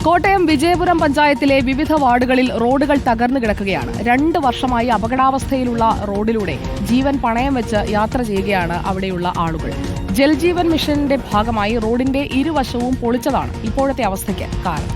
കോട്ടയം വിജയപുരം പഞ്ചായത്തിലെ വിവിധ വാർഡുകളിൽ റോഡുകൾ തകർന്നു കിടക്കുകയാണ്. 2 വർഷമായി അപകടാവസ്ഥയിലുള്ള റോഡിലൂടെ ജീവൻ പണയം വെച്ച് യാത്ര ചെയ്യുകയാണ് അവിടെയുള്ള ആളുകൾ. ജൽജീവൻ മിഷന്റെ ഭാഗമായി റോഡിന്റെ ഇരുവശവും പൊളിച്ചതാണ് ഇപ്പോഴത്തെ അവസ്ഥയ്ക്ക് കാരണം.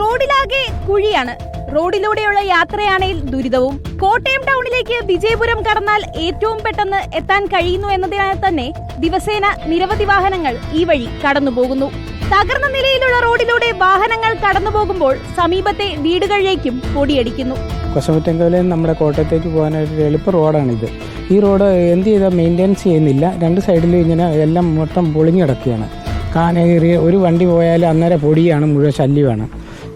റോഡിലാകെ കുഴിയാണ്. റോഡിലൂടെയുള്ള യാത്രയാണെങ്കിൽ ദുരിതവും. കോട്ടയം ടൗണിലേക്ക് വിജയപുരം കടന്നാൽ ഏറ്റവും പെട്ടെന്ന് എത്താൻ കഴിയുന്നു എന്നതിനാൽ തന്നെ ദിവസേന നിരവധി വാഹനങ്ങൾ ഈ വഴി കടന്നുപോകുന്നു. തകർന്ന നിലയിലുള്ള റോഡിലൂടെ വാഹനങ്ങൾ കടന്നുപോകുമ്പോൾ സമീപത്തെ വീടുകളിലേക്കും പൊടിയടിക്കുന്നു. കൊശമറ്റങ്കലിൽ നമ്മുടെ കോട്ടയത്തേക്ക് പോകാനായിട്ട് എളുപ്പ റോഡാണിത്. ഈ റോഡ് എന്ത് ചെയ്താൽ മെയിൻ്റെനൻസ് ചെയ്യുന്നില്ല. 2 സൈഡിലും ഇങ്ങനെ എല്ലാം മൊത്തം പൊളിഞ്ഞു കിടക്കുകയാണ്. കാനേറിയ ഒരു വണ്ടി പോയാലും അന്നേരം പൊടിയാണ്, മുഴുവൻ ശല്യമാണ്.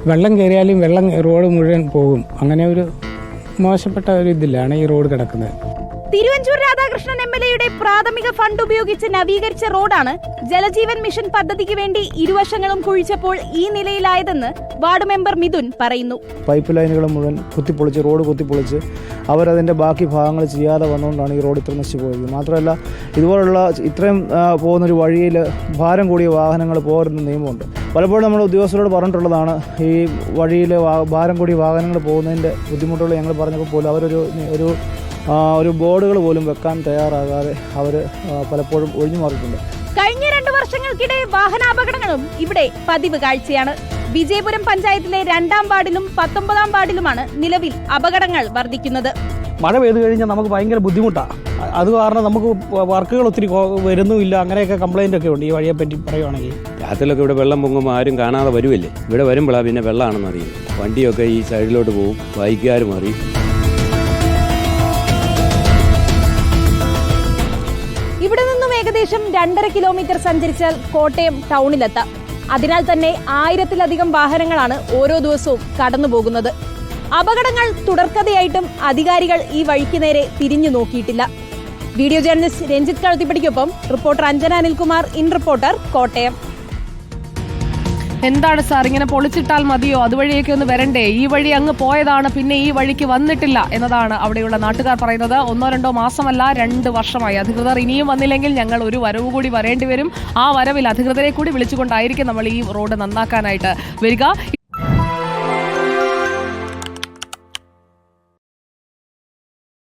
വെള്ളം കയറിയാലും റോഡ് മുഴുവൻ പോകും. അങ്ങനെ ഒരു മോശപ്പെട്ട ഒരു ഇതിലാണ് ഈ റോഡ് കിടക്കുന്നത്. തിരുവഞ്ചൂർ രാധാകൃഷ്ണൻ MLAയുടെ പ്രാഥമിക ഫണ്ട് ഉപയോഗിച്ച് നവീകരിച്ച റോഡാണ് ജലജീവൻ മിഷൻ പദ്ധതിക്ക് വേണ്ടി ഇരുവശങ്ങളും കുഴിച്ചപ്പോൾ ഈ നിലയിലായതെന്ന് വാർഡ് മെമ്പർ മിഥുൻ പറയുന്നു. പൈപ്പ് ലൈനുകൾ മുഴുവൻ കുത്തിപ്പൊളിച്ച്, റോഡ് കുത്തിപ്പൊളിച്ച് അവരതിൻ്റെ ബാക്കി ഭാഗങ്ങൾ ചെയ്യാതെ വന്നുകൊണ്ടാണ് ഈ റോഡ് ഇത്ര നശിച്ചു പോയത്. മാത്രമല്ല, ഇതുപോലുള്ള ഇത്രയും പോകുന്നൊരു വഴിയിൽ ഭാരം കൂടിയ വാഹനങ്ങൾ പോകരുന്ന നിയമമുണ്ട്. പലപ്പോഴും നമ്മൾ ഉദ്യോഗസ്ഥരോട് പറഞ്ഞിട്ടുള്ളതാണ്, ഈ വഴിയിൽ ഭാരം കൂടിയ വാഹനങ്ങൾ പോകുന്നതിൻ്റെ ബുദ്ധിമുട്ടുകൾ ഞങ്ങൾ പറഞ്ഞപ്പോൾ പോലും അവരൊരു ബോർഡുകൾ പോലും വെക്കാൻ തയ്യാറാകാതെ അവർ പലപ്പോഴും ഒഴിഞ്ഞു മാറിയിട്ടുണ്ട്. കഴിഞ്ഞ 2 വർഷങ്ങൾക്കിടെ വാഹനാപകടങ്ങളും ഇവിടെ പതിവ് കാഴ്ചയാണ്. വിജയപുരം പഞ്ചായത്തിലെ 2-ാം വാർഡിലും 19-ാം വാർഡിലുമാണ് നിലവിൽ അപകടങ്ങൾ വർദ്ധിക്കുന്നത്. മഴ പെയ്തു കഴിഞ്ഞാൽ നമുക്ക് ഭയങ്കര ബുദ്ധിമുട്ടാണ്. അത് കാരണം നമുക്ക് വർക്കുകൾ ഒത്തിരി വരുന്നുമില്ല. അങ്ങനെയൊക്കെ കംപ്ലൈൻ്റ് ഒക്കെ ഉണ്ട് ഈ വഴിയെ പറ്റി പറയുവാണെങ്കിൽ. രാത്രിയിലൊക്കെ ഇവിടെ വെള്ളം പൊങ്ങുമ്പോൾ ആരും കാണാതെ വരുമല്ലേ. ഇവിടെ വരുമ്പോഴാണ് പിന്നെ വെള്ളമാണെന്ന് അറിയും. വണ്ടിയൊക്കെ ഈ സൈഡിലോട്ട് പോകും, ബൈക്കുകാരും അറിയും. ഇവിടെ നിന്നും ഏകദേശം 2.5 കിലോമീറ്റർ സഞ്ചരിച്ചാൽ കോട്ടയം ടൗണിലെത്താം. അതിനാൽ തന്നെ 1000-ലധികം വാഹനങ്ങളാണ് ഓരോ ദിവസവും കടന്നുപോകുന്നത്. അപകടങ്ങൾ തുടർക്കഥയായിട്ടും അധികാരികൾ ഈ വഴിക്ക് നേരെ തിരിഞ്ഞു നോക്കിയിട്ടില്ല. വീഡിയോ ജേർണലിസ്റ്റ് രഞ്ജിത്ത് കളത്തിപ്പടിക്കൊപ്പം reporter Anjana Anilkumar, in reporter, Kottayam. എന്താണ് സാർ, ഇങ്ങനെ പൊളിച്ചിട്ടാൽ മതിയോ? അതുവഴിയൊക്കെ ഒന്ന് വരണ്ടേ? ഈ വഴി അങ്ങ് പോയതാണ്, പിന്നെ ഈ വഴിക്ക് വന്നിട്ടില്ല എന്നതാണ് അവിടെയുള്ള നാട്ടുകാർ പറയുന്നത്. 1-2 മാസമല്ല, 2 വർഷമായി. അധികൃതർ ഇനിയും വന്നില്ലെങ്കിൽ ഞങ്ങൾ ഒരു വരവ് കൂടി വരേണ്ടി വരും. ആ വരവിൽ അധികൃതരെ കൂടി വിളിച്ചുകൊണ്ടായിരിക്കും നമ്മൾ ഈ റോഡ് നന്നാക്കാനായിട്ട് വരിക.